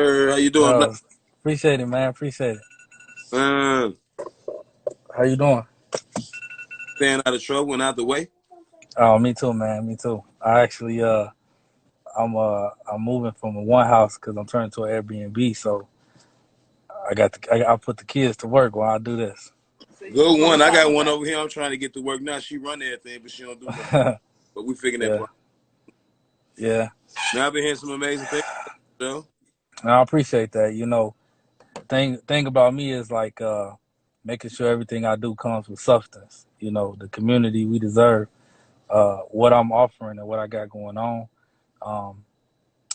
How you doing, Black? Uh, Appreciate it, man. Appreciate it. Man, How you doing? staying out of trouble and out the way. Oh, me too, man. Me too. I actually, I'm moving from one house because I'm turning to an Airbnb. So I put the kids to work while I do this. Good one. I got one over here. I'm trying to get to work now. She run everything, but she don't do nothing. But we figuring that Yeah, part. yeah. Now I've been hearing some amazing things. So, And I appreciate that. Thing about me is like making sure everything I do comes with substance. The community we deserve, what I'm offering and what I got going on. Um,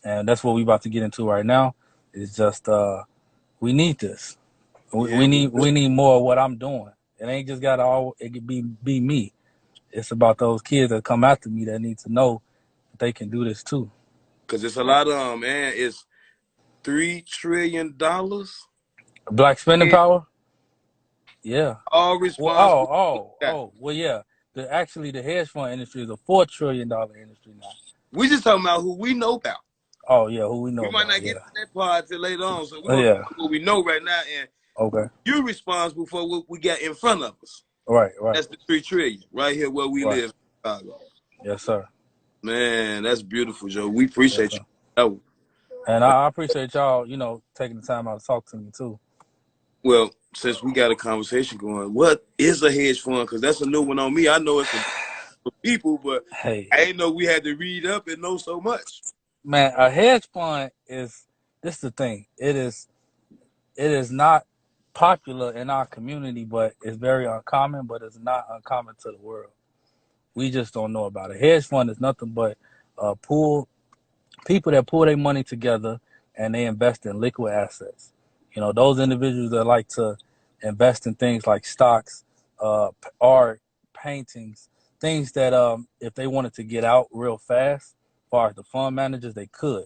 and that's what we about to get into right now. It's just we need this. We, yeah, we we need do. we need more of what I'm doing. It ain't just gotta all it could be me. It's about those kids that come after me that need to know that they can do this too. Because it's a lot of man. It's $3 trillion. Black spending And power? Yeah. all Well responsible. Yeah. well yeah. The hedge fund industry is a $4 trillion industry now. We just talking about who we know about. Oh yeah, who we know We might about, not get yeah. to that part till later on. So we're Oh gonna talk yeah. about what we know right now, and Okay. you're responsible for what we got in front of us. Right, right, That's the 3 trillion right here where we right. live in Chicago. Yes, sir. Man, that's beautiful, Joe. We Yes, appreciate you. sir. Oh, And I appreciate y'all, taking the time out to talk to me too. well, since we got a conversation going, what is a hedge fund? Because that's a new one on me. I know it's for people, but Hey, I didn't know we had to read up and know so much. man, a hedge fund is this is the thing. It is not popular in our community, but it's very uncommon, but it's not uncommon to the world. We just don't know about it. Hedge fund is nothing but pool people that pull their money together and they invest in liquid assets. Those individuals that like to invest in things like stocks, art, paintings, things that if they wanted to get out real fast, as far as the fund managers, they could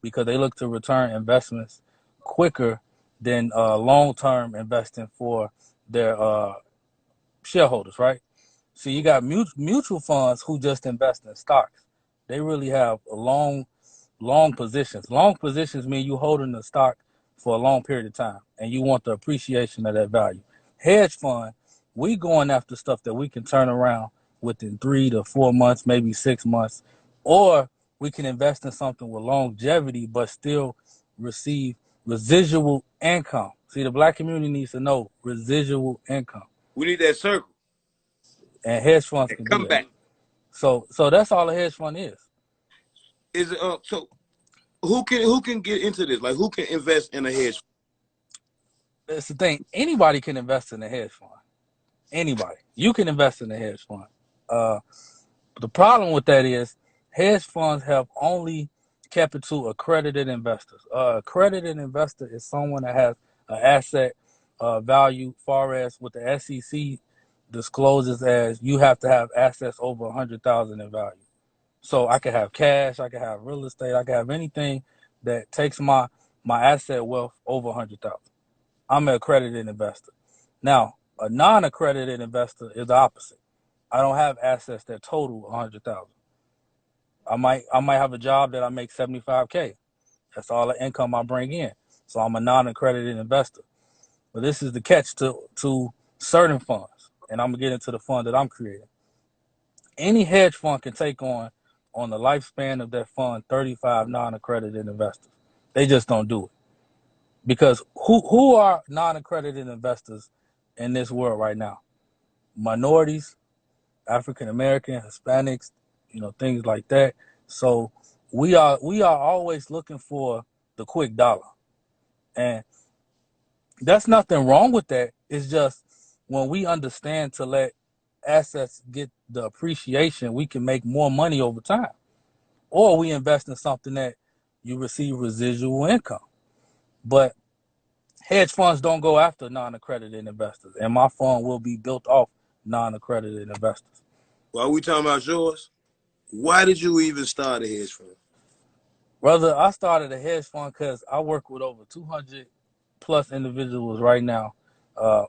because they look to return investments quicker than long-term investing for their shareholders, right? So you got mutual funds who just invest in stocks. They really have a long positions. Long positions mean you holding the stock for a long period of time and you want the appreciation of that value. Hedge fund, we going after stuff that we can turn around within 3 to 4 months, maybe 6 months, or we can invest in something with longevity but still receive residual income. See, the black community needs to know residual income, We need that circle and hedge funds and can do come that. back. So that's all a hedge fund is. Is it so? Who can get into this? Like who can invest in a hedge fund? That's the thing. Anybody can invest in a hedge fund. Anybody. You can invest in a hedge fund. Uh, the problem with that is hedge funds have only kept it to accredited investors. Accredited investor is someone that has an asset value far as what the SEC discloses as you have to have assets over 100,000 in value. So I could have cash, I could have real estate, I could have anything that takes my asset wealth over 100,000. I'm an accredited investor. Now, a non-accredited investor is the opposite. I don't have assets that total 100,000. I might have a job that I make 75K. That's all the income I bring in. So I'm a non-accredited investor. But this is the catch to certain funds, and I'm gonna get into the fund that I'm creating. Any hedge fund can take on the lifespan of that fund 35 non-accredited investors. They just don't do it because who are non-accredited investors in this world right now? Minorities, African American, Hispanics, things like that. So we are always looking for the quick dollar, and that's nothing wrong with that. It's just when we understand to let assets get the appreciation, we can make more money over time. Or we invest in something that you receive residual income. But hedge funds don't go after non-accredited investors, and my fund will be built off non-accredited investors. While we talking about yours, why did you even start a hedge fund? Brother, I started a hedge fund because I work with over 200 plus individuals right now. Uh,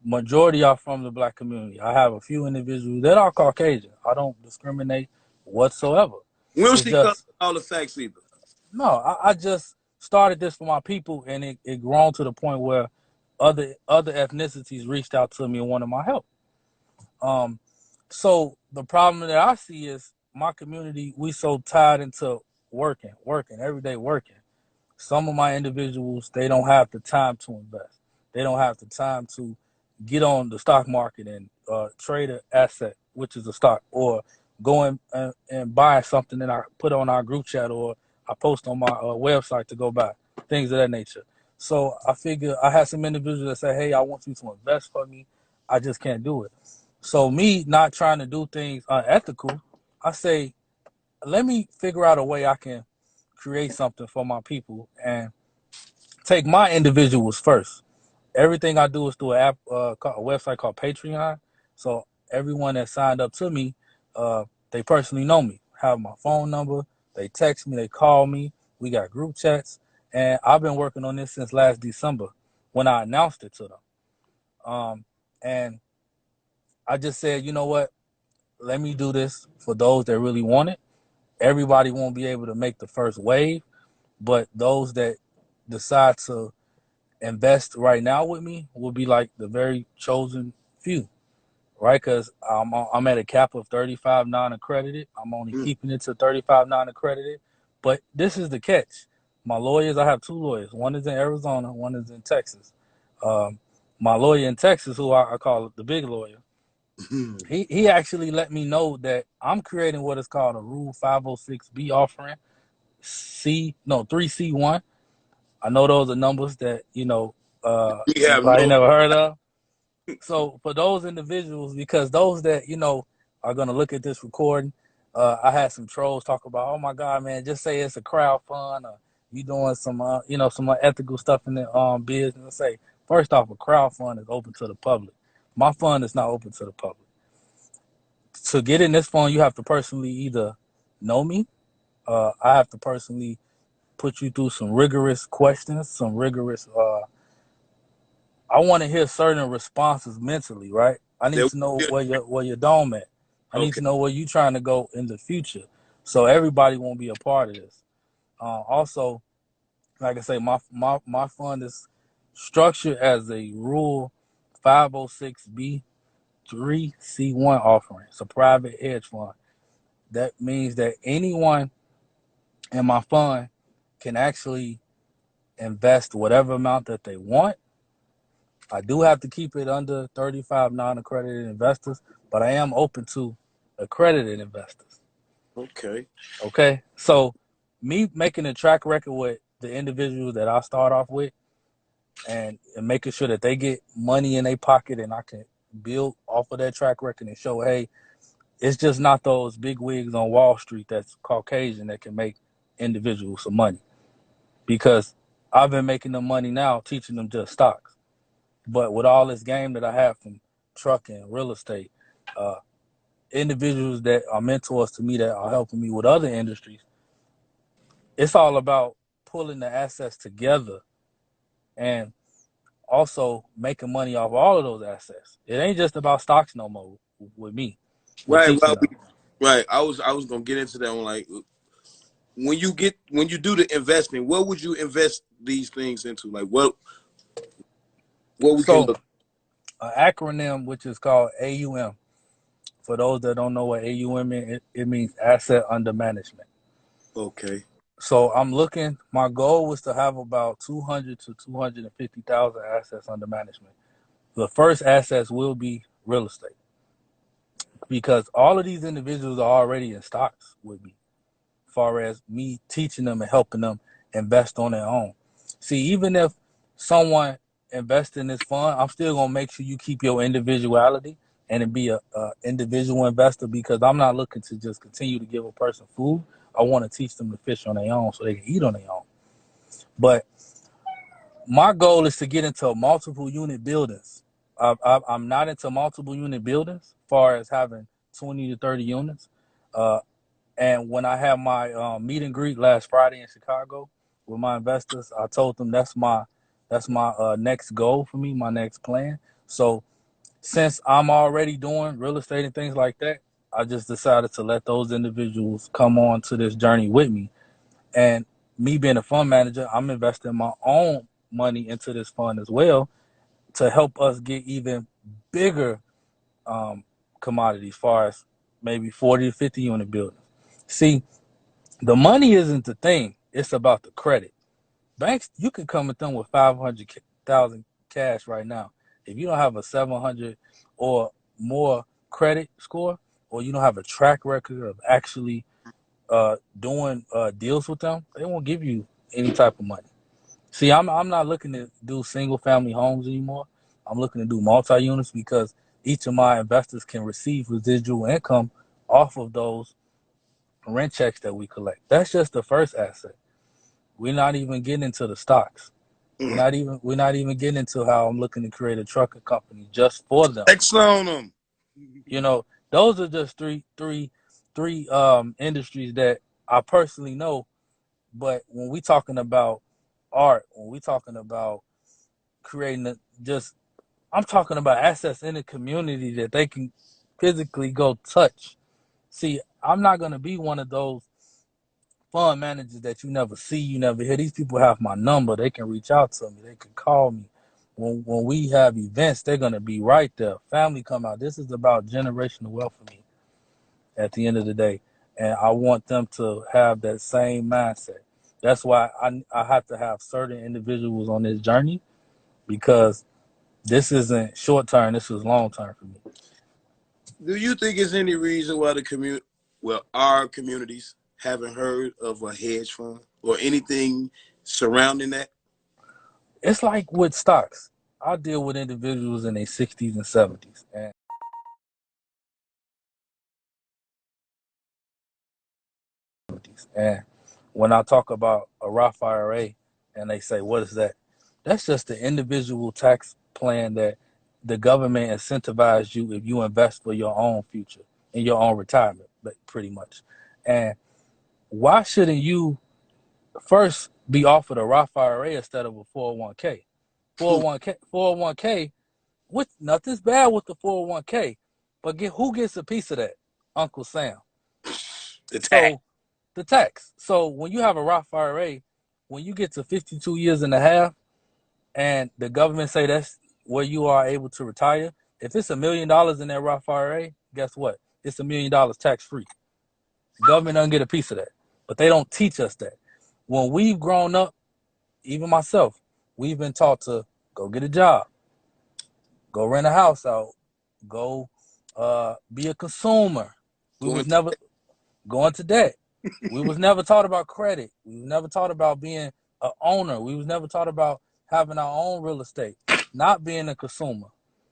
Majority are from the black community. I have a few individuals that are Caucasian. I don't discriminate whatsoever. We don't It's see color just all the facts either. no. I just started this for my people, and it grown to the point where other ethnicities reached out to me and wanted my help. Um, so the problem that I see is my community, we so tied into working every day, working. Some of my individuals, they don't have the time to invest. They don't have the time to get on the stock market and trade an asset, which is a stock, or go and buy something that I put on our group chat or I post on my website to go buy, things of that nature. So I figure I had some individuals that say, hey, I want you to invest for me. I just can't do it. So me not trying to do things unethical, I say, let me figure out a way I can create something for my people and take my individuals first. Everything I do is through a website called Patreon. So everyone that signed up to me, they personally know me, have my phone number. They text me, they call me. We got group chats, and I've been working on this since last December when I announced it to them. And I just said, you know what? Let me do this for those that really want it. Everybody won't be able to make the first wave, but those that decide to invest right now with me will be like the very chosen few, right? Because I'm at a cap of 35 non-accredited. I'm only keeping it to 35 non-accredited. But this is the catch. My lawyers, I have two lawyers. One is in Arizona, one is in Texas. My lawyer in Texas, who I call the big lawyer, he actually let me know that I'm creating what is called a Rule 506B offering, 3C1. I know those are numbers that, We you have probably no. never heard of. So for those individuals, because those that, are going to look at this recording, I had some trolls talk about, oh my God, man, just say it's a crowd fund or you doing some, some ethical stuff in the business. Say, first off, a crowd fund is open to the public. My fund is not open to the public. To get in this fund, you have to personally either know me. I have to personally put you through some rigorous questions, some rigorous. I want to hear certain responses mentally, right? I need to know where your dome at. I need Okay. to know where you trying to go in the future, so everybody won't be a part of this. Also, like I say, my fund is structured as a Rule 506B 3C1 offering. It's a private hedge fund. That means that anyone in my fund can actually invest whatever amount that they want. I do have to keep it under 35 non-accredited investors, but I am open to accredited investors. Okay. Okay? So me making a track record with the individuals that I start off with and making sure that they get money in their pocket and I can build off of that track record and show, hey, it's just not those big wigs on Wall Street that's Caucasian that can make individuals some money. Because I've been making them money now teaching them just stocks. But with all this game that I have from trucking, real estate, individuals that are mentors to me that are helping me with other industries, it's all about pulling the assets together and also making money off all of those assets. It ain't just about stocks no more with me, with Right. teaching Well, them. right. I was gonna get into that one. Like, when you do the investing, what would you invest these things into? Like, what we can So, look. an acronym which is called AUM. For those that don't know what AUM is, it means asset under management. Okay. So I'm looking. My goal was to have about 200 to 250,000 assets under management. The first assets will be real estate because all of these individuals are already in stocks with me, as far as me teaching them and helping them invest on their own. See, even if someone invests in this fund, I'm still gonna make sure you keep your individuality and be a individual investor because I'm not looking to just continue to give a person food. I want to teach them to fish on their own so they can eat on their own. But my goal is to get into multiple unit buildings. I'm not into multiple unit buildings as far as having 20 to 30 units. Uh, and when I had my meet and greet last Friday in Chicago with my investors, I told them that's my next goal for me, my next plan. So since I'm already doing real estate and things like that, I just decided to let those individuals come on to this journey with me. And me being a fund manager, I'm investing my own money into this fund as well to help us get even bigger commodities, far as maybe 40 to 50 unit buildings. See, the money isn't the thing; it's about the credit. Banks, you can come at them with 500,000 cash right now. If you don't have a 700 or more credit score, or you don't have a track record of actually doing deals with them, they won't give you any type of money. See, I'm not looking to do single family homes anymore. I'm looking to do multi units because each of my investors can receive residual income off of those rent checks that we collect. That's just the first asset. We're not even getting into the stocks. We're not even getting into how I'm looking to create a trucking company just for them. X on them. You know, those are just three industries that I personally know. But when we talking about art, when we talking about creating I'm talking about assets in the community that they can physically go touch. See, I'm not gonna be one of those fund managers that you never see, you never hear. These people have my number. They can reach out to me. They can call me. When we have events, they're gonna be right there. Family come out. This is about generational wealth for me at the end of the day. And I want them to have that same mindset. That's why I have to have certain individuals on this journey, because this isn't short term, this is long term for me. Do you think there's any reason why our communities haven't heard of a hedge fund or anything surrounding that? It's like with stocks. I deal with individuals in their 60s and 70s. And when I talk about a Roth IRA and they say, what is that? That's just the individual tax plan that the government incentivizes you if you invest for your own future and your own retirement, pretty much. And why shouldn't you first be offered a Roth IRA instead of a 401k? 401k, which nothing's bad with the 401k, but who gets a piece of that? Uncle Sam. The tax. So the tax. So when you have a Roth IRA, when you get to 52 years and a half, and the government say that's where you are able to retire, if it's $1 million in that Roth IRA, guess what? It's $1 million tax free. The government doesn't get a piece of that, but they don't teach us that. When we've grown up, even myself, we've been taught to go get a job, go rent a house out, go be a consumer. We was never going to debt. We was never taught about credit. We was never taught about being an owner. We was never taught about having our own real estate, not being a consumer.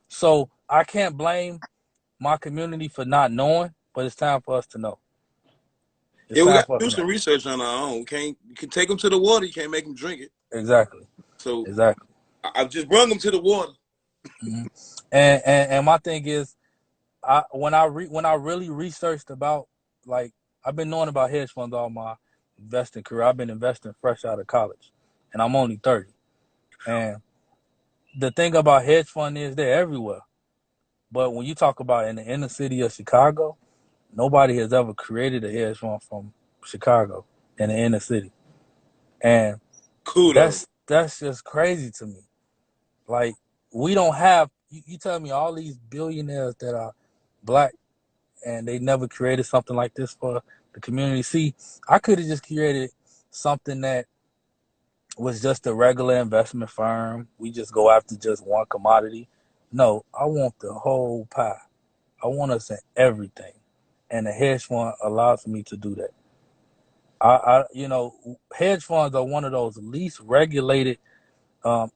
So I can't blame my community for not knowing, but it's time for us to know. It's Yeah, we time got for to us do to some know. research on our own. You can take them to the water. You can't make them drink it. Exactly. So Exactly. I've just brought them to the water. Mm-hmm. And my thing is, when I really researched about, like, I've been knowing about hedge funds all my investing career. I've been investing fresh out of college, and I'm only 30. And the thing about hedge fund is they're everywhere. But when you talk about in the inner city of Chicago, nobody has ever created a hedge fund from Chicago in the inner city. And Kudos. that's just crazy to me. Like, we don't have, you tell me all these billionaires that are black and they never created something like this for the community. See, I could have just created something that was just a regular investment firm. We just go after just one commodity. No, I want the whole pie. I want us in everything. And the hedge fund allows me to do that. Hedge funds are one of those least regulated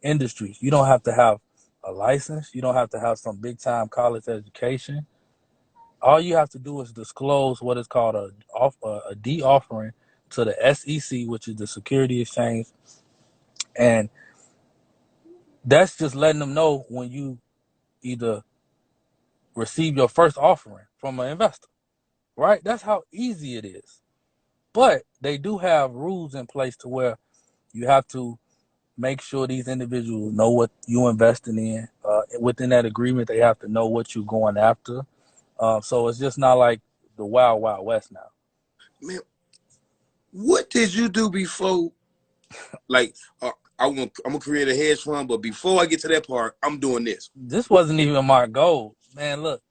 industries. You don't have to have a license. You don't have to have some big time college education. All you have to do is disclose what is called a D offering to the SEC, which is the Security Exchange, and that's just letting them know when you either receive your first offering from an investor, right? That's how easy it is. But they do have rules in place to where you have to make sure these individuals know what you're investing in. Within that agreement, they have to know what you're going after. So it's just not like the wild, wild west now. Man, what did you do before Like, I'm gonna create a hedge fund, but before I get to that part, I'm doing this. This wasn't even my goal, man. Look,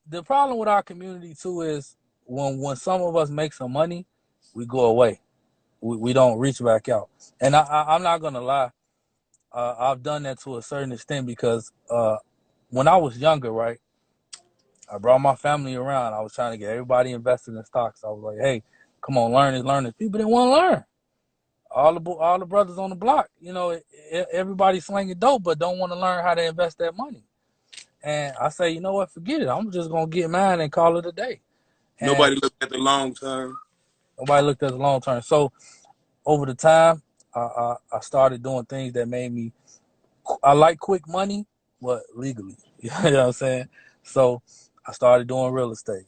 the problem with our community too is when some of us make some money, we go away. We don't reach back out. And I'm not gonna lie, I've done that to a certain extent because when I was younger, right, I brought my family around. I was trying to get everybody invested in stocks. I was like, hey, come on, learn this, learn this. People didn't want to learn. All the brothers on the block, everybody slinging dope, but don't want to learn how to invest that money. And I say, you know what, forget it. I'm just gonna get mine and call it a day. And Nobody looked at the long term. nobody looked at the long term. So over the time, I started doing things that made me. I like quick money, but legally. You know what I'm saying? So I started doing real estate.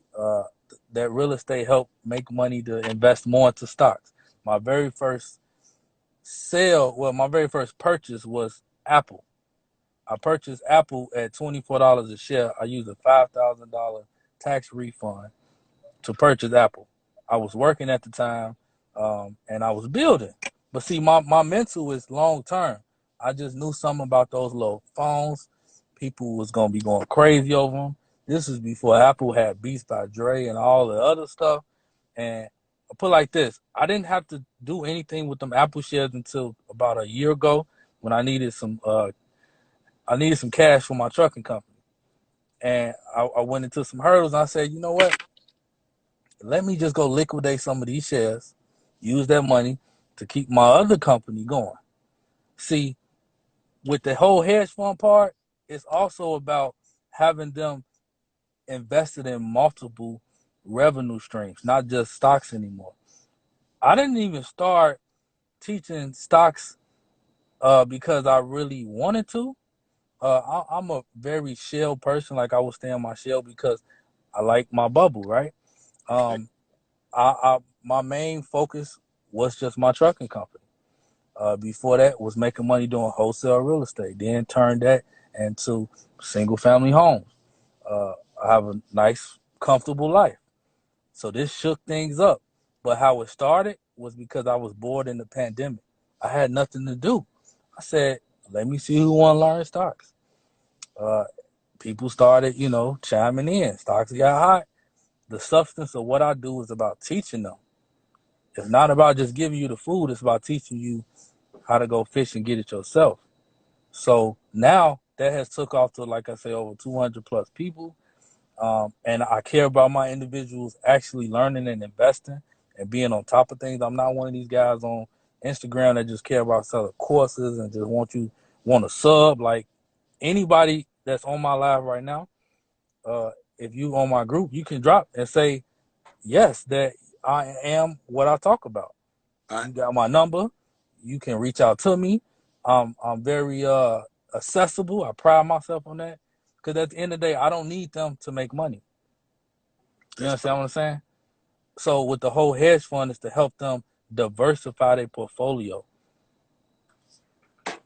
That real estate helped make money to invest more into stocks. My very first my very first purchase was Apple. I purchased Apple at $24 a share. I used a $5,000 tax refund to purchase Apple. I was working at the time, and I was building. But see, my mental is long term. I just knew something about those little phones. People was gonna be going crazy over them. This was before Apple had Beats by Dre and all the other stuff. And I put it like this: I didn't have to do anything with them Apple shares until about a year ago when I needed some cash for my trucking company, and I went into some hurdles. And I said, you know what? Let me just go liquidate some of these shares, use that money to keep my other company going. See, with the whole hedge fund part, it's also about having them invested in multiple revenue streams, not just stocks anymore. I didn't even start teaching stocks because I really wanted to. I'm a very shell person. Like I will stay in my shell because I like my bubble, right? Um, my main focus was just my trucking company. Before that was making money doing wholesale real estate. Then turned that into single family homes. I have a nice, comfortable life. So this shook things up. But how it started was because I was bored in the pandemic. I had nothing to do. I said, let me see who want to learn stocks. Uh, People started, chiming in. Stocks got hot. The substance of what I do is about teaching them. It's not about just giving you the food. It's about teaching you how to go fish and get it yourself. So now that has took off to, like I say, over 200 plus people. And I care about my individuals actually learning and investing and being on top of things. I'm not one of these guys on Instagram that just care about selling courses and just want to sub. Like anybody that's on my live right now, if you on my group, you can drop and say, yes, that I am what I talk about. I, You got my number. You can reach out to me. I'm very accessible. I pride myself on that because at the end of the day, I don't need them to make money. You that's understand what I'm saying? So with the whole hedge fund is to help them diversify their portfolio.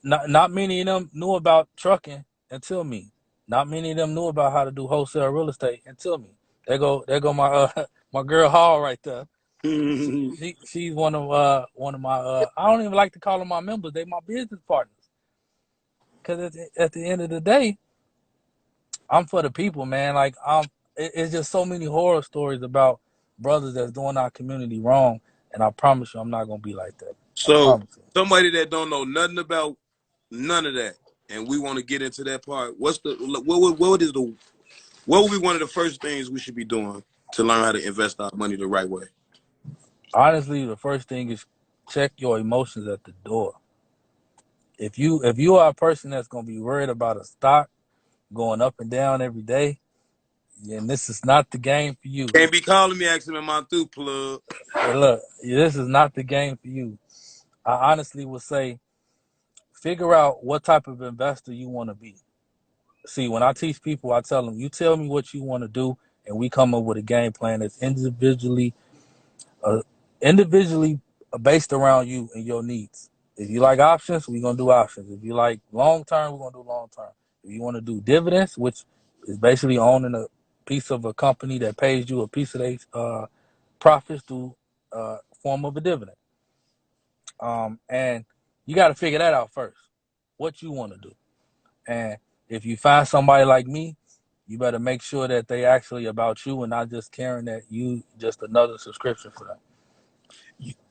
Not many of them knew about trucking until me. Not many of them knew about how to do wholesale real estate until me. There go my my girl Hall right there. She's one of my I don't even like to call them my members. They my business partners. Because at the end of the day, I'm for the people, man. Like it's just so many horror stories about brothers that's doing our community wrong, and I promise you, I'm not gonna be like that. I So promise you. somebody that don't know nothing about none of that, and we want to get into that part. What would be one of the first things we should be doing to learn how to invest our money the right way? Honestly, the first thing is check your emotions at the door. If you are a person that's gonna be worried about a stock going up and down every day, then this is not the game for you. Can't be calling me asking me my through plug. Hey, look, this is not the game for you. I honestly would say figure out what type of investor you want to be. See, when I teach people, I tell them, you tell me what you want to do, and we come up with a game plan that's uh, individually based around you and your needs. If you like options, we're gonna do options. If you like long term, we're gonna do long term. If you want to do dividends, which is basically owning a piece of a company that pays you a piece of their profits through form of a dividend. And you got to figure that out first. What you want to do, and if you find somebody like me, you better make sure that they actually about you and not just caring that you just another subscription for them.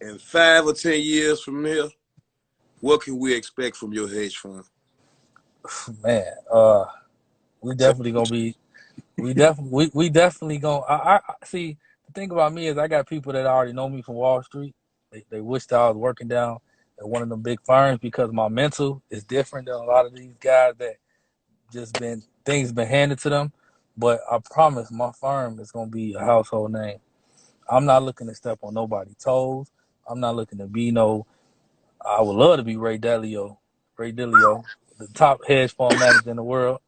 In 5 or 10 years from here, what can we expect from your hedge fund? Man, we definitely gonna be. We definitely gonna. I see. The thing about me is I got people that already know me from Wall Street. They wish that I was working down at one of them big firms because my mental is different than a lot of these guys that just been handed to them. But I promise my firm is gonna be a household name. I'm not looking to step on nobody's toes. I'm not looking to be no. I would love to be Ray Dalio, the top hedge fund manager in the world.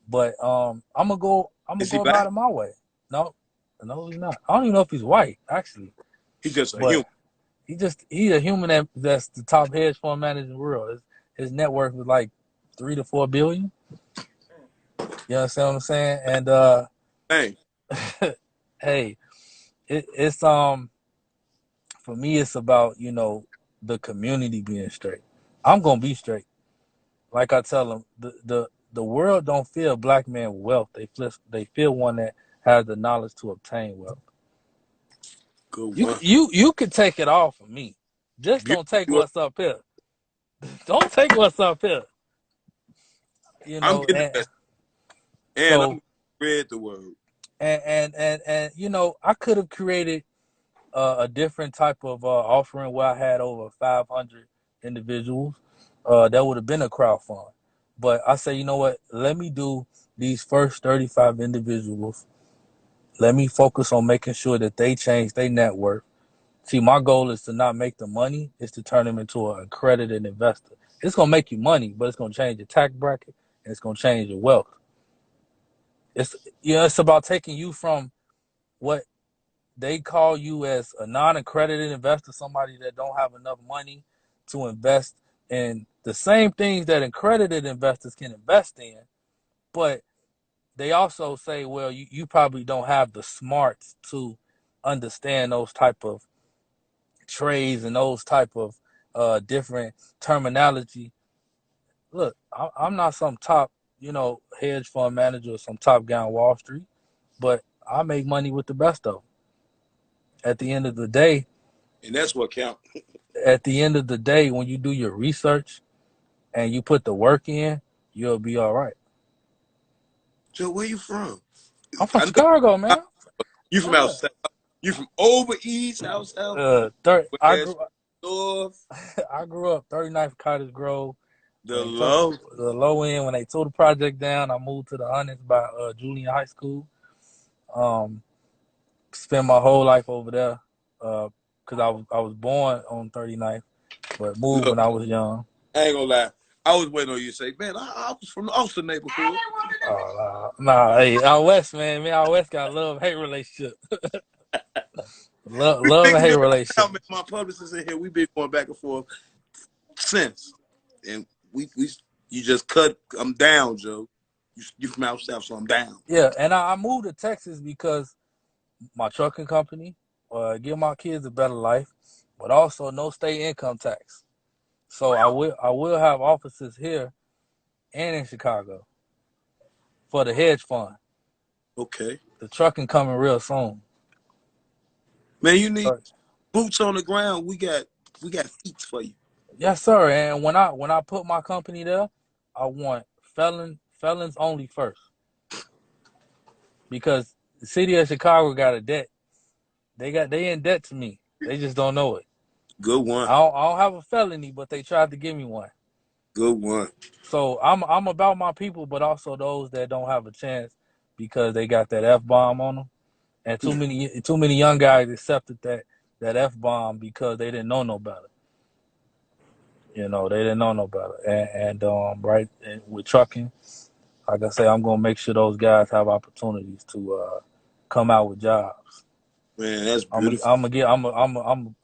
But I'm gonna go. I'm gonna Is he go about black? it my way. No, no, he's not. I don't even know if he's white actually. He's just a But human. he's a human that's the top hedge fund manager in the world. His net worth is like 3 to 4 billion. You understand what I'm saying? And Hey, hey, it's for me it's about the community being straight. I'm gonna be straight. Like I tell them, the world don't feel black man with wealth. They feel one that has the knowledge to obtain wealth. good You one. you can take it all from me. Just don't take Beautiful. what's up here. Don't take what's up here. I'm getting the And best, and so I'm read the word. and I could have created a different type of offering where I had over 500 individuals. That would have been a crowd fund. But I say, you know what? Let me do these first 35 individuals. Let me focus on making sure that they change their net worth. See, my goal is to not make the money, is to turn them into an accredited investor. It's gonna make you money, but it's gonna change your tax bracket and it's gonna change your wealth. It's it's about taking you from what they call you as a non-accredited investor, somebody that don't have enough money to invest in the same things that accredited investors can invest in, but they also say, well, you probably don't have the smarts to understand those type of trades and those type of different terminology. Look, I'm not some top, hedge fund manager or some top guy on Wall Street, but I make money with the best of them. At the end of the day, And that's what counts. when you do your research and you put the work in, you'll be all right. Joe, where you from? I'm from I Chicago, know man. you from out Yeah. south. You from over east, out south, I west, grew north, I grew up 39th Cottage Grove. When the they took low. the low end, when they tore the project down, I moved to the hundreds by Julian High School. Um, Spent my whole life over there because I was born on 39th, but moved Look, when I was young. I ain't gonna lie. I was waiting on you to say, man, I was from the Austin neighborhood. Nah, hey, out west, man, out west got a love hate relationship, We love and figured hate it relationship. out, man. My publicist in here, we've been going back and forth since. And we you just cut, I'm down, Joe. You from out south, so I'm down. Yeah, and I moved to Texas because my trucking company, give my kids a better life, but also no state income tax. So I will have offices here and in Chicago for the hedge fund. Okay. The trucking coming real soon. Man, you need So, boots on the ground. We got feet for you. yes, sir. And when I put my company there, I want felons only first because the city of Chicago got a debt. They in debt to me. They just don't know it. Good one. I don't have a felony, but they tried to give me one. Good one. So I'm about my people, but also those that don't have a chance because they got that F bomb on them, and too many young guys accepted that F bomb because they didn't know no better. They didn't know no better, and right and with trucking, like I say, I'm gonna make sure those guys have opportunities to come out with jobs. Man, that's I'm gonna beautiful. I'm gonna get I'm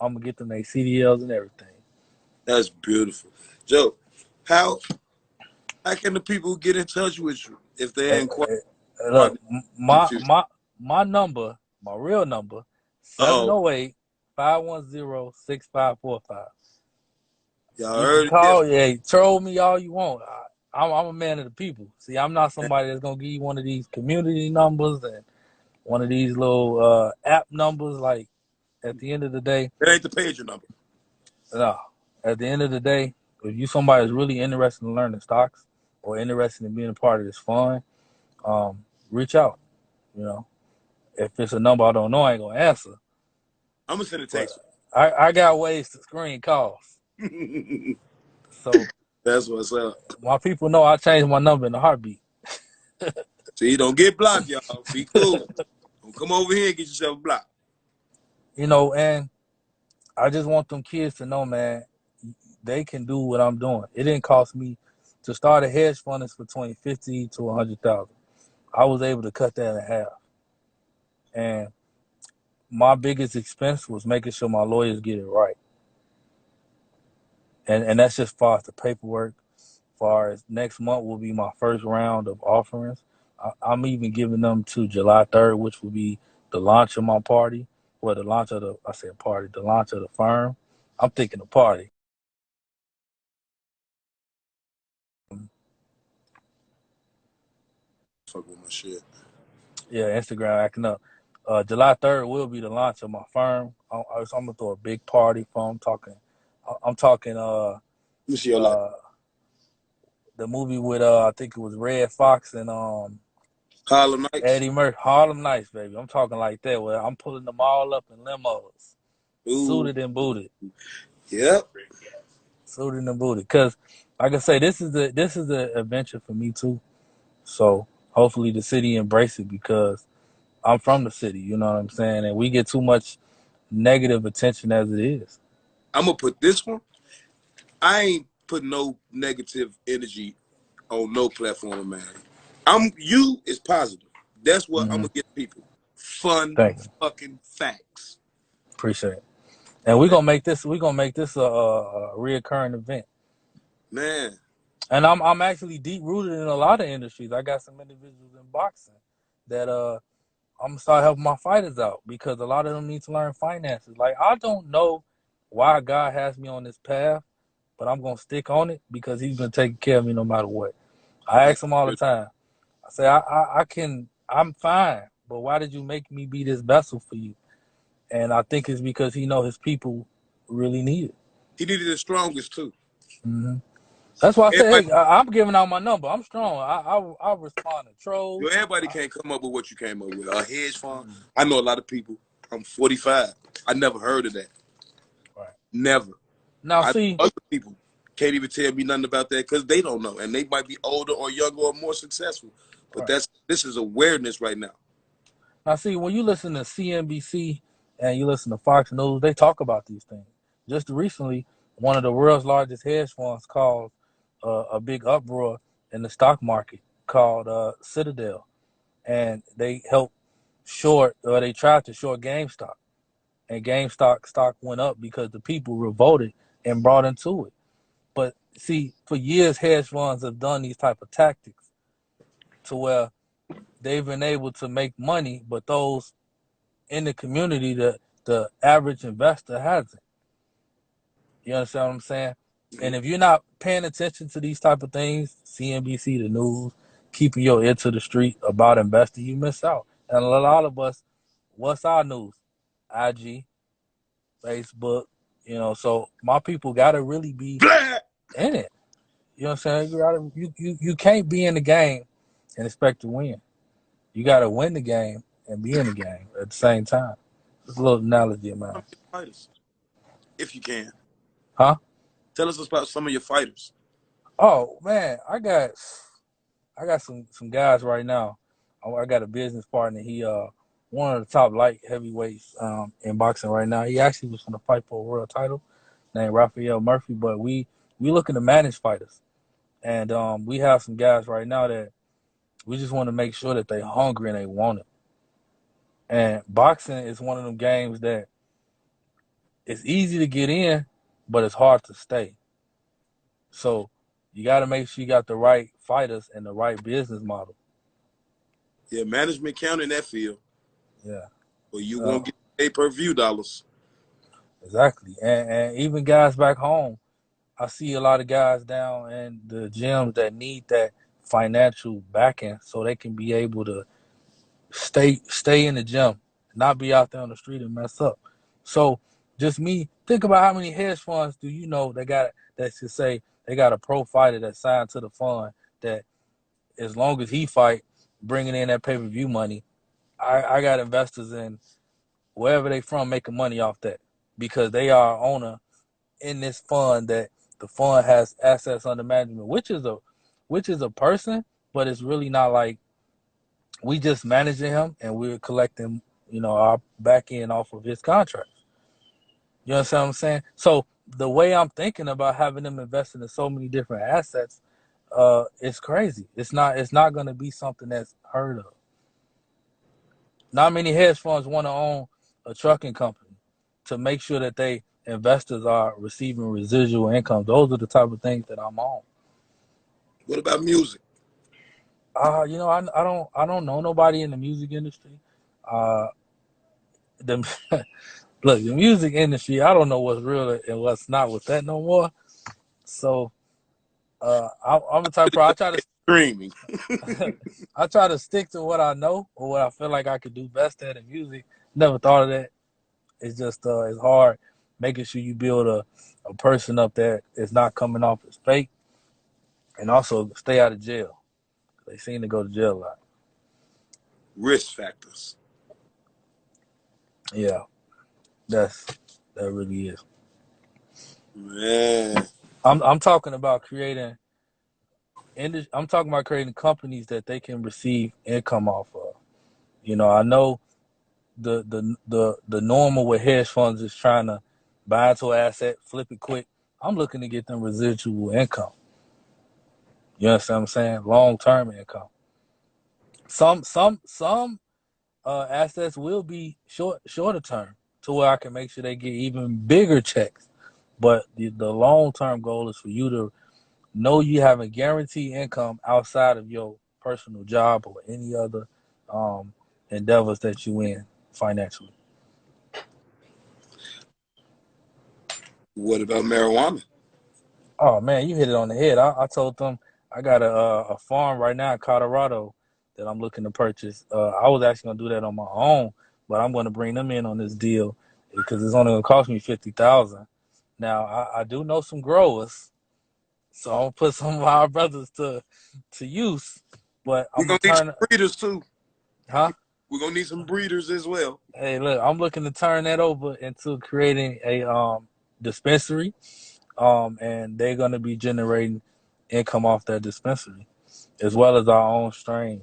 gonna get them their CDLs and everything. That's beautiful. Joe, how can the people get in touch with you if they Hey, inquire about look, this in the my future? my my number, my real number, Oh, 708-510-6545. Y'all You can heard it call, here. yeah, troll me all you want. I'm a man of the people. See, I'm not somebody that's gonna give you one of these community numbers and one of these little app numbers. Like at the end of the day, That ain't the pager number. no. At the end of the day, if you somebody that's really interested in learning stocks or interested in being a part of this fund, reach out. You know, if it's a number I don't know, I ain't gonna answer. I'm gonna send a But text. I got ways to screen calls. So That's what's up. my people know I changed my number in a heartbeat. See, don't get blocked, y'all. Be cool. Don't come over here and get yourself blocked. You know, and I just want them kids to know, man, they can do what I'm doing. It didn't cost me to start a hedge fund is between 50 to 100,000. I was able to cut that in half. And my biggest expense was making sure my lawyers get it right. And that's just far as the paperwork. Far as next month will be my first round of offerings. I'm even giving them to July 3rd, which will be the launch of my party. Well, the launch of I said party, the launch of the firm. I'm thinking a party. Fuck with my shit. Yeah, Instagram acting up. July 3rd will be the launch of my firm. I'm gonna throw a big party for. I'm talking. Let me see your life. Uh, the movie with I think it was Red Fox and Harlem Nights. Eddie Murphy, Harlem Nights, baby. I'm talking like that. Where I'm pulling them all up in limos, Ooh. suited and booted, Yep. suited and booted. Cause like I say, this is the adventure for me too. So hopefully the city embrace it because I'm from the city. You know what I'm saying? And we get too much negative attention as it is. I'm gonna put this one. I ain't put no negative energy on no platform, man. You is positive. That's what I'm Mm-hmm. gonna get people. Fun Thank you, fucking facts. appreciate it. And we're gonna make this a reoccurring event. Man, And I'm actually deep rooted in a lot of industries. I got some individuals in boxing that I'm gonna start helping my fighters out because a lot of them need to learn finances. Like I don't know why God has me on this path, but I'm gonna stick on it because He's been taking care of me no matter what. I that's ask Him all the time. I say I'm fine, but why did you make me be this vessel for you? And I think it's because He know His people really need it. he needed the strongest too. Hmm. That's why I say, Everybody, hey, I'm giving out my number. I'm strong. I respond to trolls. everybody can't come up with what you came up with. A hedge fund. I know a lot of people. I'm 45. I never heard of that. Right. Never. Now, I see, other people can't even tell me nothing about that because they don't know, and they might be older or younger or more successful. But right. this is awareness right now. Now, see, when you listen to CNBC and you listen to Fox News, they talk about these things. Just recently, one of the world's largest hedge funds caused a big uproar in the stock market called Citadel, and they helped short, or they tried to short GameStop, and GameStop stock went up because the people revolted and brought into it. But see, for years, hedge funds have done these type of tactics to where they've been able to make money, but those in the community, the average investor hasn't. You understand what I'm saying? And if you're not paying attention to these type of things, CNBC, the news, keeping your ear to the street about investing, you miss out. And a lot of us, what's our news? IG, Facebook, so my people gotta really be Blah! in it. You know what I'm saying? You can't be in the game and expect to win. You gotta win the game and be in the game at the same time. Just a little analogy, man. Some of your fighters, if you can. Huh? Tell us about some of your fighters. Oh man, I got some guys right now. I got a business partner. He one of the top light heavyweights in boxing right now. He actually was going to fight for a world title named Raphael Murphy, but we looking to manage fighters, and we have some guys right now that we just want to make sure that they hungry and they want it. And boxing is one of them games that it's easy to get in, but it's hard to stay. So you got to make sure you got the right fighters and the right business model. Yeah, management count in that field, Yeah, or you uh, won't get pay-per-view dollars. exactly. And even guys back home, I see a lot of guys down in the gyms that need that financial backing so they can be able to stay in the gym, not be out there on the street and mess up. So just me, think about how many hedge funds do you know that should say they got a pro fighter that's signed to the fund that as long as he fight, bringing in that pay-per-view money, I got investors in wherever they from making money off that because they are owner in this fund that the fund has assets under management, which is a person, but it's really not like we just managing him and we're collecting, our back end off of his contract. You understand what I'm saying? So the way I'm thinking about having them invested in so many different assets, it's crazy. It's not gonna be something that's heard of. Not many hedge funds want to own a trucking company to make sure that they investors are receiving residual income. Those are the type of things that I'm on. What about music? I don't know nobody in the music industry. Uh, the look, the music industry, I don't know what's real and what's not with that no more. So I'm the type of I try to Streaming. I try to stick to what I know or what I feel like I could do best at in music. Never thought of that. It's just it's hard making sure you build a person up that is not coming off as fake and also stay out of jail. They seem to go to jail a lot. Risk factors. Yeah, that really is. Man. I'm talking about I'm talking about creating companies that they can receive income off of. I know the normal with hedge funds is trying to buy into an asset, flip it quick. I'm looking to get them residual income. You understand what I'm saying? Long term income. Some assets will be shorter term to where I can make sure they get even bigger checks. But the long term goal is for you to know you have a guaranteed income outside of your personal job or any other um, endeavors that you in financially. What about marijuana? Oh man, you hit it on the head. I told them I got a farm right now in Colorado that I'm looking to purchase. I was actually gonna do that on my own, but I'm gonna bring them in on this deal because it's only gonna cost me 50,000. Now I do know some growers, so I'm gonna put some of our brothers to use. But We're I'm gonna gonna need some turn, breeders too. huh? We're gonna need some breeders as well. Hey, look, I'm looking to turn that over into creating a dispensary, and they're gonna be generating income off that dispensary as well as our own strain.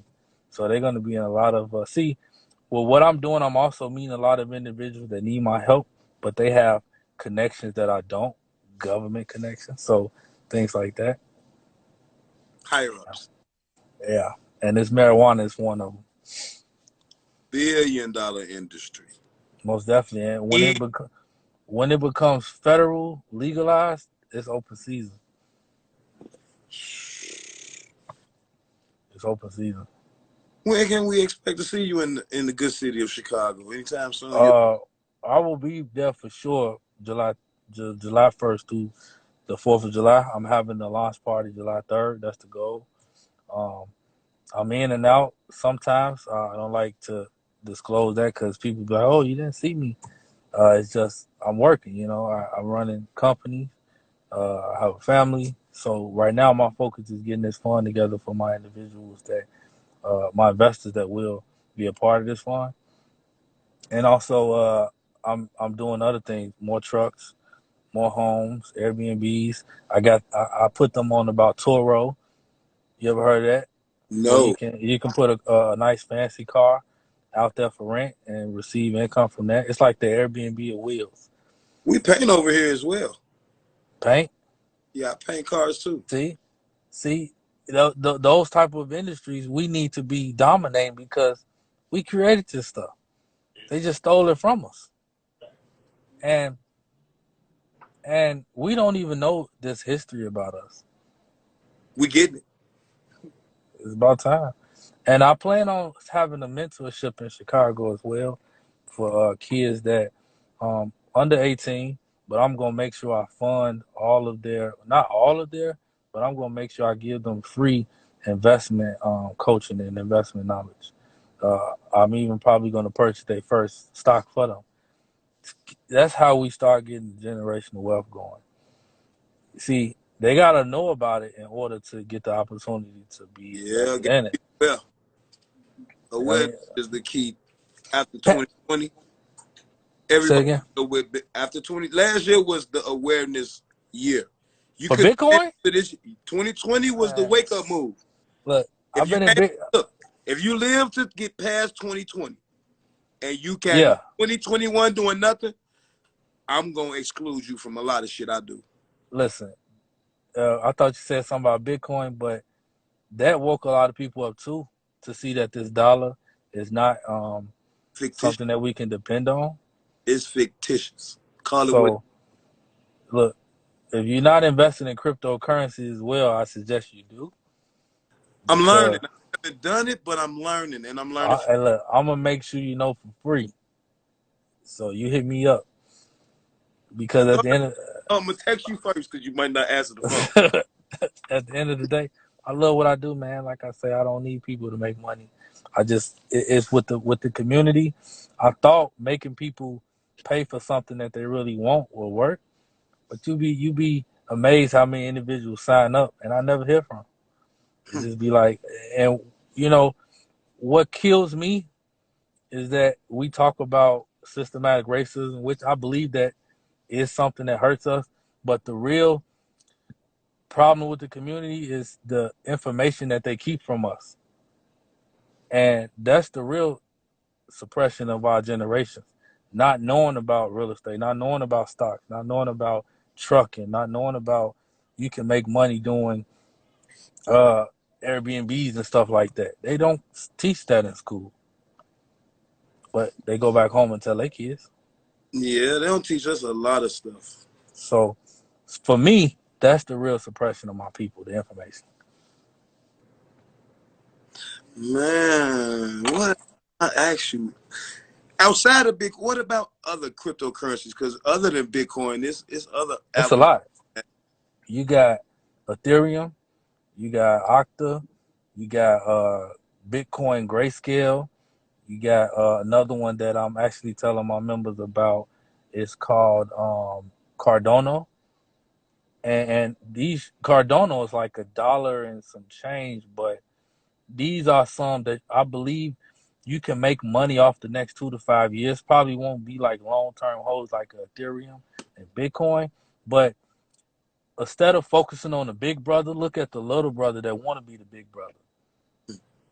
So they're gonna be in a lot of well, what I'm doing, I'm also meeting a lot of individuals that need my help, but they have connections that I don't, government connections, so things like that. Higher ups. Yeah, and this marijuana is one of them, $1 billion industry. most definitely. And E- when it becomes federal legalized, it's open season. It's open season. When can we expect to see you in the good city of Chicago? Anytime soon? Uh, I will be there for sure. July 1st through the 4th of July. I'm having the launch party July 3rd. That's the goal. Um, I'm in and out sometimes. I don't like to disclose that because people be like, "Oh, you didn't see me." It's just I'm working. I'm running company. I have a family. So right now, my focus is getting this fund together for my individuals my investors that will be a part of this fund, and also I'm doing other things, more trucks, more homes, Airbnbs. I put them on about Turo. You ever heard of that? Where you No. can you can put a nice fancy car out there for rent and receive income from that. It's like the Airbnb of wheels. We paint over here as well. Paint. Yeah, I paint cars too. See, those type of industries we need to be dominating because we created this stuff. They just stole it from us, and we don't even know this history about us. We getting it. It's about time. And I plan on having a mentorship in Chicago as well for kids that under 18 but I'm gonna make sure I fund all of their, not all of their, but I'm gonna make sure I give them free investment coaching and investment knowledge. I'm even probably gonna purchase their first stock for them. That's how we start getting generational wealth going. See, they gotta know about it in order to get the opportunity to be Yeah, invested in it. well, I awareness mean, is the key. After Pat, 2020, say everybody again. after 20 last year was the awareness year. You For could Bitcoin, this 2020 was the man, wake up move. look, If I've you been in had big. look, if you live to get past 2020 and you carry Yeah, 2021 doing nothing, I'm gonna exclude you from a lot of shit I do. listen. I thought you said something about Bitcoin, but that woke a lot of people up too to see that this dollar is not Fictitious. something that we can depend on. It's fictitious. Call it what. So, look, if you're not investing in cryptocurrency as well, I suggest you do I'm because learning. I haven't done it, but I'm learning, and I'm learning. and look, I'm gonna make sure you know for free. So you hit me up because at the end of I'm gonna text you first because you might not answer the phone. at the end of the day, I love what I do, man. Like I say, I don't need people to make money. It's with the community. I thought making people pay for something that they really want will work, but you be amazed how many individuals sign up and I never hear from. It just be like, and you know what kills me is that we talk about systematic racism, which I believe that is something that hurts us, but the real problem with the community is the information that they keep from us. And that's the real suppression of our generations. Not knowing about real estate, not knowing about stocks, not knowing about trucking, not knowing about you can make money doing uh Airbnbs and stuff like that. They don't teach that in school. But they go back home and tell their kids. Yeah, they don't teach us a lot of stuff. So for me, that's the real suppression of my people, the information. Man, what I ask you outside of Bitcoin, what about other cryptocurrencies? Because other than Bitcoin, it's other It's a avenues. lot. You got Ethereum, you got Octa, you got Bitcoin Grayscale, you got another one that I'm actually telling my members about. It's called Cardano. And these Cardano is like $1 and some change, but these are some that I believe you can make money off the next 2 to 5 years. Probably won't be like long term holds like Ethereum and Bitcoin, but instead of focusing on the big brother, look at the little brother that want to be the big brother.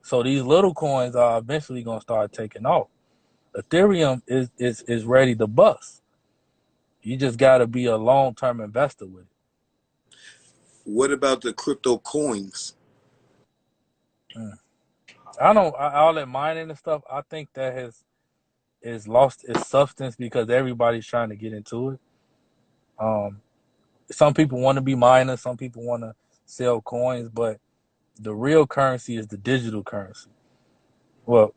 So these little coins are eventually going to start taking off. Ethereum is ready to bust. You just got to be a long term investor with it. What about the crypto coins? Mm. I don't all that mining and stuff. I think that is lost its substance because everybody's trying to get into it. Um, some people want to be miners, some people want to sell coins, but the real currency is the digital currency. Well,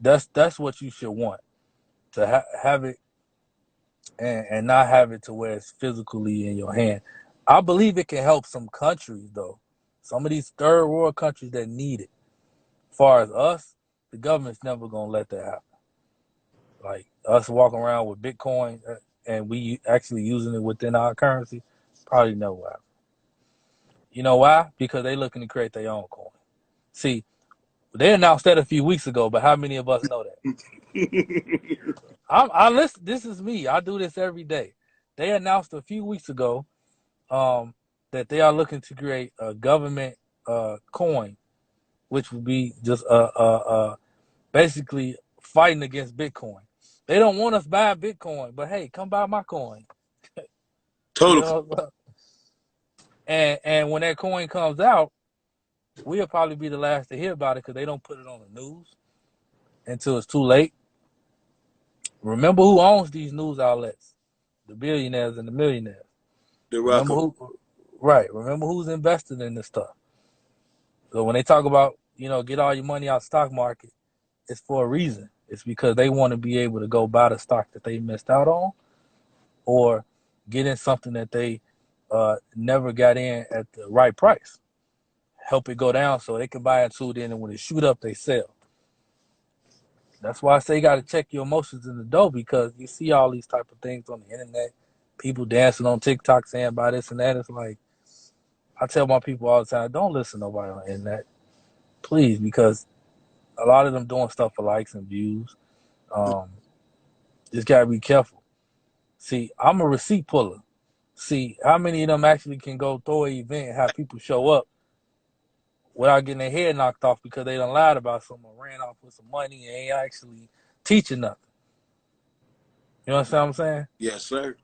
that's what you should want to have it and not have it to where it's physically in your hand. I believe it can help some countries though. Some of these third world countries that need it. As far as us, the government's never gonna let that happen. Like us walking around with Bitcoin and we actually using it within our currency, probably never will happen. You know why? Because they looking to create their own coin. See, they announced that a few weeks ago, but how many of us know that? I listen. This is me. I do this every day. They announced a few weeks ago um, that they are looking to create a government coin, which would be just basically fighting against Bitcoin. They don't want us buying Bitcoin, but hey, come buy my coin. You Total. know, and when that coin comes out, we'll probably be the last to hear about it because they don't put it on the news until it's too late. Remember who owns these news outlets? The billionaires and the millionaires. The rock. Remember who? Right. Remember who's invested in this stuff. So when they talk about get all your money out stock market, it's for a reason. It's because they want to be able to go buy the stock that they missed out on, or get in something that they never got in at the right price. Help it go down so they can buy into it, then and when it shoot up, they sell. That's why I say you got to check your emotions in the door, because you see all these type of things on the internet. People dancing on TikTok saying about this and that. It's like, I tell my people all the time, don't listen to nobody on the internet, please, because a lot of them doing stuff for likes and views. Um, just gotta be careful. See, I'm a receipt puller. See, how many of them actually can go throw an event and have people show up without getting their head knocked off because they done lied about something, or ran off with some money and ain't actually teaching nothing? You understand what I'm saying? Yes, sir.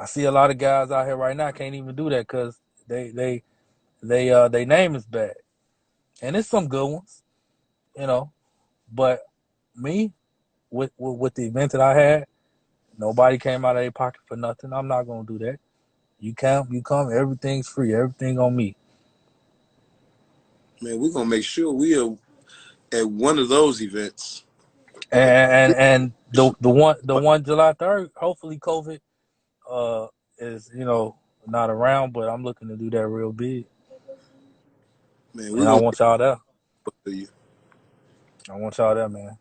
I see a lot of guys out here right now can't even do that because they name is bad, and it's some good ones, you know. But me, with the event that I had, nobody came out of their pocket for nothing. I'm not gonna do that. You come. Everything's free. Everything on me. Man, we're gonna make sure we are at one of those events. And the one July 3rd, hopefully COVID is not around, but I'm looking to do that real big, Man, we're and I gonna want y'all there. for you. I want y'all there, man.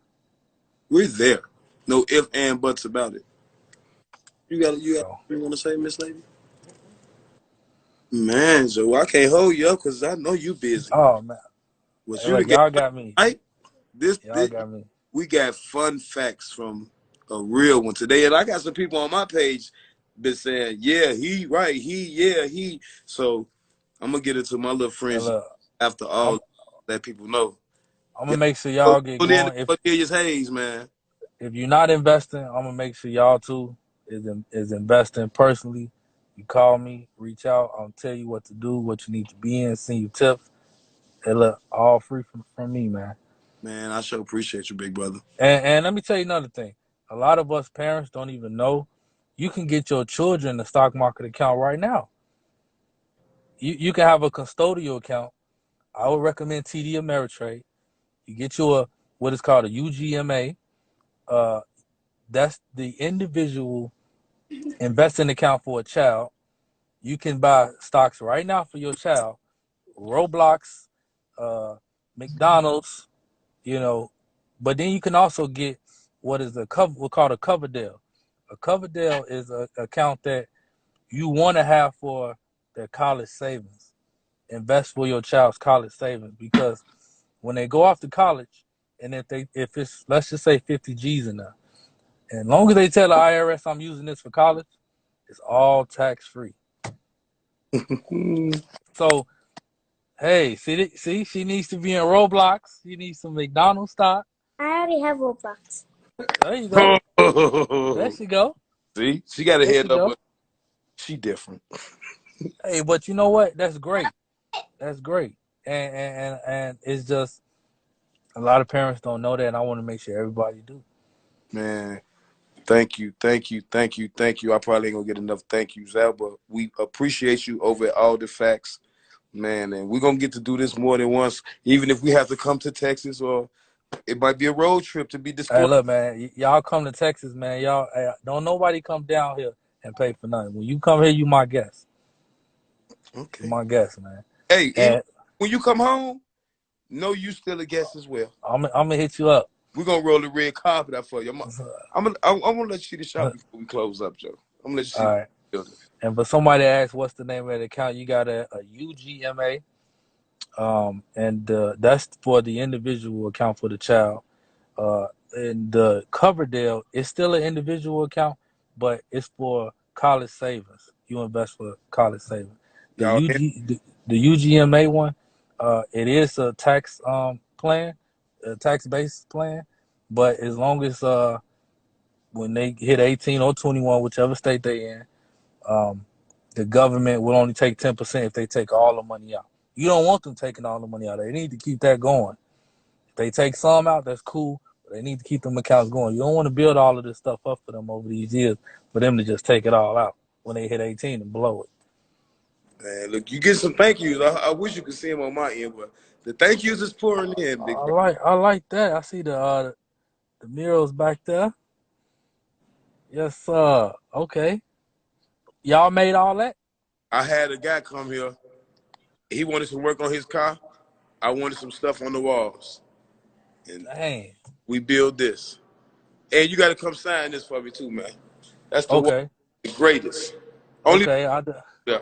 We're there. No if and buts about it. You got So, you want to say, Miss Lady? Man, so I can't hold you up because I know you busy. oh man, What hey, you to look, get y'all got me. right? Y'all This got me. we got fun facts from a real one today, and I got some people on my page been saying, "Yeah, he right, he." So I'm gonna get into my little Hey, friends look, after I'm all. Let people know. I'm gonna Yeah, make sure y'all get tune in to going. If Cornelius Hayes, man. if you're not investing, I'm gonna make sure y'all too is investing personally. You call me, reach out. I'll tell you what to do, what you need to be in, send you tips. Hey, look, all free from me, man. Man, I sure appreciate you, big brother. And let me tell you another thing. A lot of us parents don't even know you can get your children a stock market account right now. You can have a custodial account. I would recommend TD Ameritrade. You get you a what is called a UGMA. Uh, that's the individual investing account for a child. You can buy stocks right now for your child. Roblox, uh, McDonald's, you know, but then you can also get what is a cover, what's called a Coverdale. A Coverdale is an account that you want to have for their college savings. Invest for your child's college savings, because when they go off to college, and if it's, let's just say 50 G's in there, and long as they tell the IRS I'm using this for college, it's all tax free. So hey, see, she needs to be in Roblox. She needs some McDonald's stock. I already have Roblox. There you go. There she go. See, she got a There she head up, go. but she different. Hey, but you know what? That's great. That's great. And it's just a lot of parents don't know that, and I want to make sure everybody do. Man, thank you, thank you, thank you, thank you. I probably ain't gonna get enough thank yous out, but we appreciate you over at all the facts, man. And we're gonna get to do this more than once, even if we have to come to Texas, or it might be a road trip to be Hey, disclosed. look, man, y'all come to Texas, man. Y'all don't nobody come down here and pay for nothing. When you come here, you my guest. You Okay. my guest, man. Hey, even And when you come home, know you still a guest as well. I'm gonna hit you up. We're gonna roll the red carpet out for you. I'm gonna let you see the shop before we close up, Joe. I'm gonna let you see All the right. building. And for somebody to ask what's the name of the account, you got a UGMA, and that's for the individual account for the child. And the Coverdale is still an individual account, but it's for college savings. You invest for college savings. The Y'all hear? the UGMA one, it is a tax plan, a tax based plan, but as long as when they hit 18 or 21, whichever state they in, um, the government will only take 10% if they take all the money out. You don't want them taking all the money out. They need to keep that going. If they take some out, that's cool. But they need to keep them accounts going. You don't want to build all of this stuff up for them over these years for them to just take it all out when they hit 18 and blow it. Man, look, you get some thank yous. I wish you could see them on my end, but the thank yous is pouring in, big bro. I like that. I see the murals back there. Yes, sir. Okay. Y'all made all that? I had a guy come here. He wanted some work on his car. I wanted some stuff on the walls. And Dang. we build this. And you got to come sign this for me too, man. That's the Okay. the greatest. Only Okay. yeah.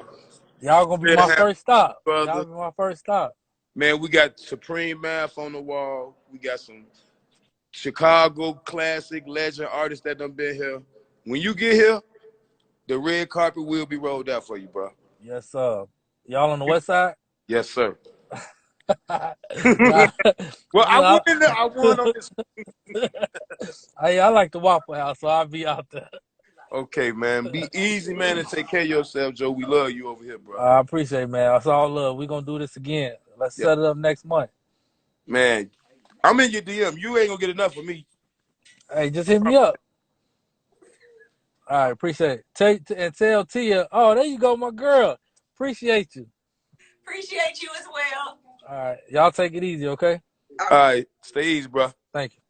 Y'all gonna be my first stop. Brother. Y'all be my first stop. Man, we got Supreme Math on the wall. We got some Chicago classic legend artists that done been here. When you get here, the red carpet will be rolled out for you, bro. Yes, sir. Y'all on the west side? Yes, sir. Nah. Well, I Nah. won on this. I like the Waffle House, so I'll be out there. Okay, man. Be easy, man, and take care of yourself, Joe. We love you over here, bro. I appreciate it, man. That's all love. We're gonna do this again. Let's set it up next month. Man, I'm in your DM. You ain't gonna get enough of me. Hey, just hit me up. All right, appreciate it. And tell Tia, oh, there you go, my girl. Appreciate you. Appreciate you as well. All right, y'all take it easy, okay? All right, stay easy, bro. Thank you.